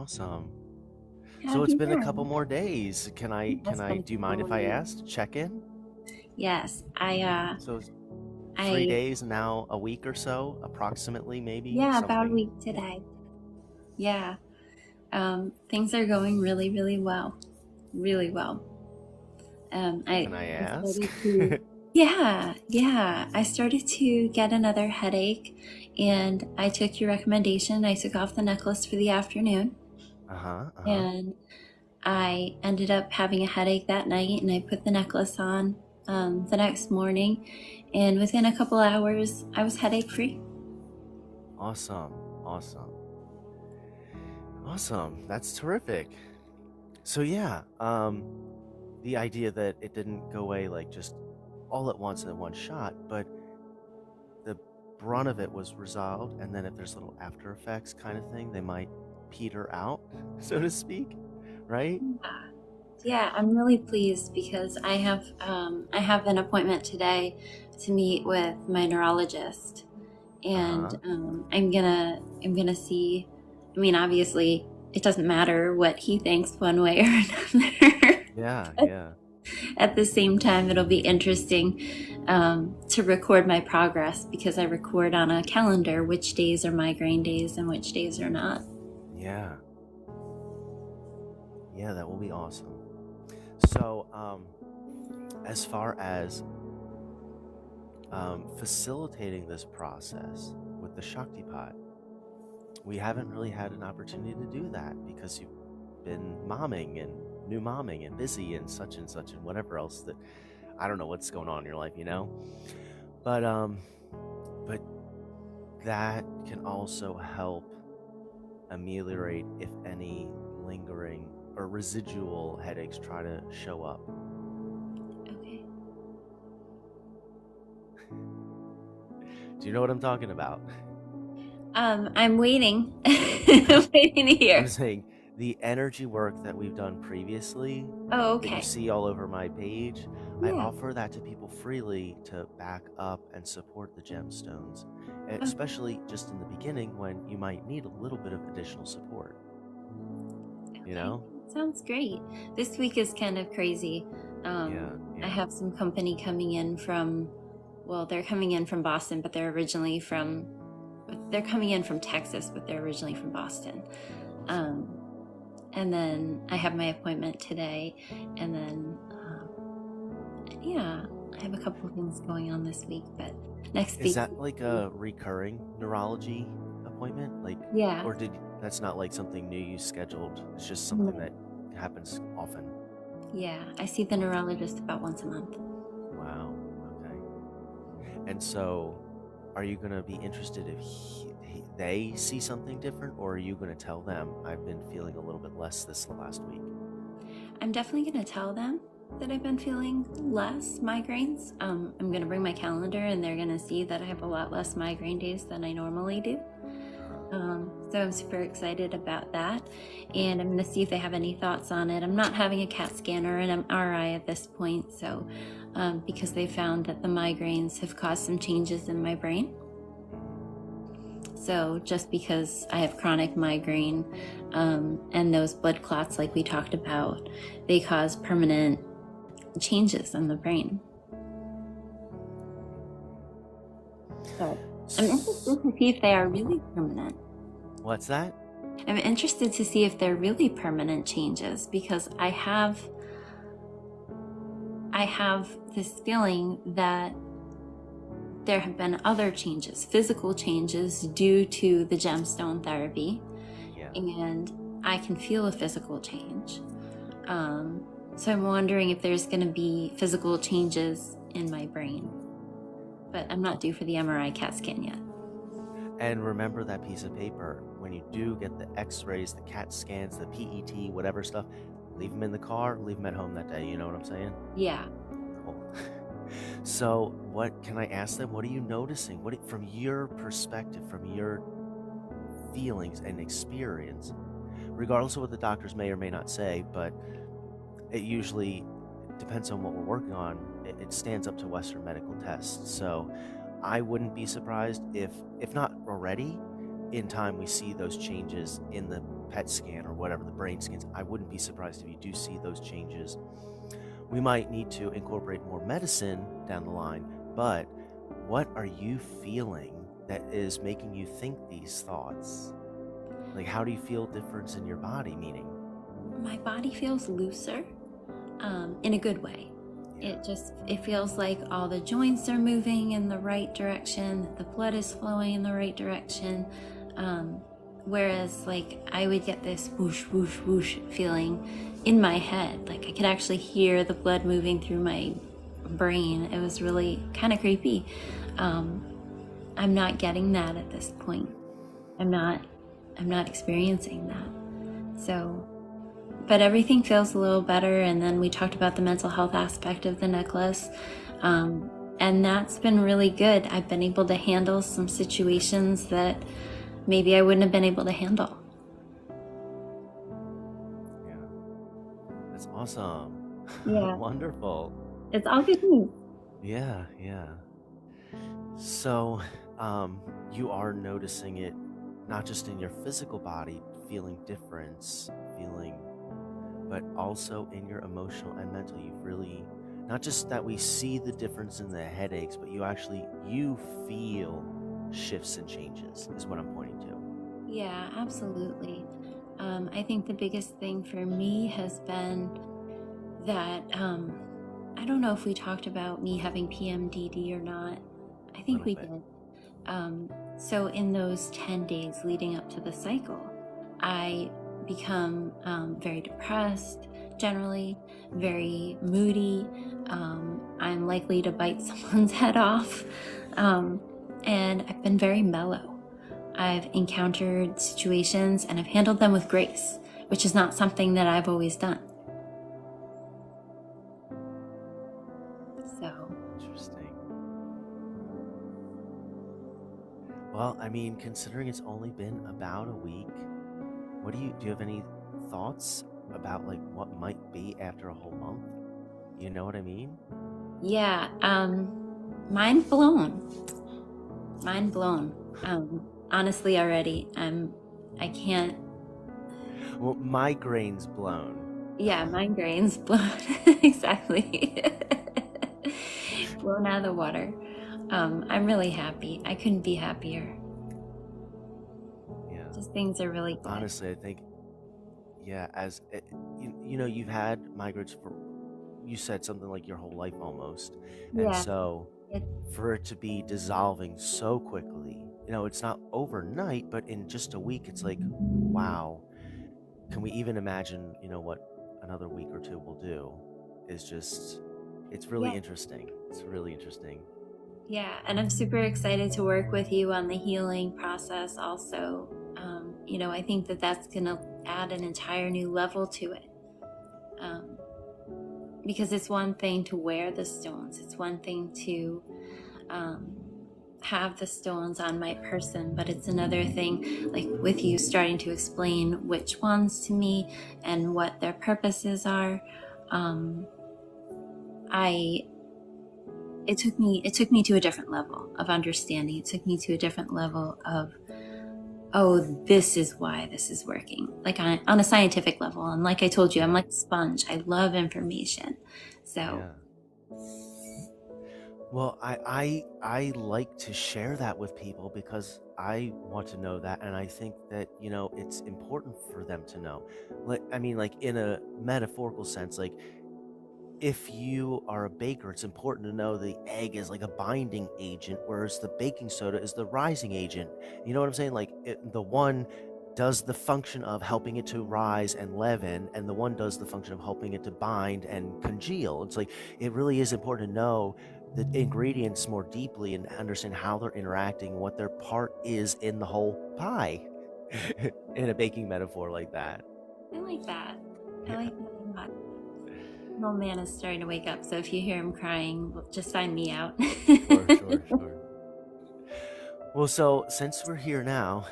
Awesome. So it's Happy been a couple New more days. That's Do you been mind 4 if I days. ask to check in? Yes, So it's three I, days and now a week or so, approximately, maybe yeah, about a something. week today. Yeah, things are going really, really well, really well. Can I I ask? started to, yeah, I started to get another headache, and I took your recommendation. I took off the necklace for the afternoon, Uh-huh, uh-huh. and I ended up having a headache that night, and I put the necklace on the next morning, and within a couple hours, I was headache free. Awesome. Awesome. Awesome. That's terrific. So yeah, the idea that it didn't go away like just all at once in one shot, but the brunt of it was resolved, and then if there's little after effects kind of thing, they might peter out, so to speak, right? Yeah, I'm really pleased because I have an appointment today to meet with my neurologist, and Uh-huh. I'm gonna see. I mean, obviously, it doesn't matter what he thinks one way or another. Yeah, But yeah. at the same time, it'll be interesting to record my progress because I record on a calendar which days are migraine days and which days are not. Yeah. Yeah, that will be awesome. So, as far as facilitating this process with the Shaktipat, we haven't really had an opportunity to do that because you've been momming and new momming and busy and such and whatever else that I don't know what's going on in your life, you know? But but that can also help ameliorate if any lingering or residual headaches try to show up. Okay. Do you know what I'm talking about? I'm waiting, waiting to I'm hear. saying the energy work that we've done previously Oh, that you okay. see all over my page, I Yeah. offer that to people freely to back up and support the gemstones, Oh, especially just in the beginning when you might need a little bit of additional support, you okay. know? Sounds great. This week is kind of crazy. Yeah, I yeah. have some company coming in from, well, they're coming in from Boston, but they're coming in from Texas, but they're originally from Boston. Awesome. Um, and then I have my appointment today, and then, yeah, I have a couple of things going on this week, but next Is week, that like a recurring neurology appointment? Like, yeah. or that's not like something new you scheduled? It's just something that happens often. Yeah, I see the neurologist about once a month. Wow. Okay. And so, are you going to be interested if they see something different, or are you going to tell them, I've been feeling a little bit less this last week? I'm definitely going to tell them that I've been feeling less migraines. I'm going to bring my calendar, and they're going to see that I have a lot less migraine days than I normally do. So I'm super excited about that, and I'm going to see if they have any thoughts on it. I'm not having a CAT scan or an MRI at this point, so because they found that the migraines have caused some changes in my brain. So just because I have chronic migraine and those blood clots, like we talked about, they cause permanent changes in the brain. So I'm interested to see if they are really permanent. What's that? I'm interested to see if they're really permanent changes because I have this feeling that there have been other changes, physical changes due to the gemstone therapy, Yeah. and I can feel a physical change. So I'm wondering if there's going to be physical changes in my brain, but I'm not due for the MRI CAT scan yet. And remember that piece of paper when you do get the x-rays, the CAT scans, the PET, whatever stuff, leave them in the car, leave them at home that day. You know what I'm saying? Yeah. Cool. So what can I ask them? What are you noticing? From your perspective, from your feelings and experience, regardless of what the doctors may or may not say, but it usually depends on what we're working on. It stands up to Western medical tests. So I wouldn't be surprised if not already, in time we see those changes in the PET scan or whatever, the brain scans, I wouldn't be surprised if you do see those changes. We might need to incorporate more medicine down the line, but what are you feeling that is making you think these thoughts? Like, how do you feel difference in your body, meaning? My body feels looser, in a good way. Yeah. It feels like all the joints are moving in the right direction, the blood is flowing in the right direction. Whereas like I would get this whoosh, whoosh, whoosh feeling in my head. Like I could actually hear the blood moving through my brain. It was really kind of creepy. I'm not getting that at this point. I'm not experiencing that. So, but everything feels a little better. And then we talked about the mental health aspect of the necklace. And that's been really good. I've been able to handle some situations that maybe I wouldn't have been able to handle. Yeah. That's awesome. Yeah. Wonderful. It's all good news. Yeah, yeah. So, you are noticing it not just in your physical body, feeling difference, but also in your emotional and mental. You've really, not just that we see the difference in the headaches, but you feel shifts and changes is what I'm pointing to. Yeah, absolutely. I think the biggest thing for me has been that, I don't know if we talked about me having PMDD or not. I think we did. So in those 10 days leading up to the cycle, I become very depressed, generally, very moody. I'm likely to bite someone's head off. And I've been very mellow. I've encountered situations and I've handled them with grace, which is not something that I've always done. So. Interesting. Well, I mean, considering it's only been about a week, do you have any thoughts about like what might be after a whole month? You know what I mean? Yeah, mind blown. Honestly, already, I can't. Well, migraine's blown. Yeah, migraine's blown. Exactly. Blown out of the water. I'm really happy. I couldn't be happier. Yeah. Just things are really good. Honestly, I think, yeah, you've had migraines you said something like your whole life almost. And Yeah. so for it to be dissolving so quickly, it's not overnight, but in just a week, it's like, wow. Can we even imagine, what another week or two will do? It's really interesting. It's really interesting. Yeah, and I'm super excited to work with you on the healing process also. I think that that's going to add an entire new level to it. Because it's one thing to wear the stones. It's one thing to have the stones on my person, but it's another thing, like with you starting to explain which ones to me and what their purposes are. It took me to a different level of understanding. It took me to a different level of, oh, this is why this is working. Like on a scientific level. And like I told you, I'm like a sponge. I love information. So. Yeah. Well, I like to share that with people because I want to know that, and I think that it's important for them to know. Like, I mean, like in a metaphorical sense, like if you are a baker, it's important to know the egg is like a binding agent, whereas the baking soda is the rising agent. You know what I'm saying? Like the one does the function of helping it to rise and leaven, and the one does the function of helping it to bind and congeal. It's like it really is important to know the ingredients more deeply and understand how they're interacting, what their part is in the whole pie. In a baking metaphor like that. I like that. I like that a lot. My old man is starting to wake up, so if you hear him crying, just find me out. Sure. Well, so since we're here now,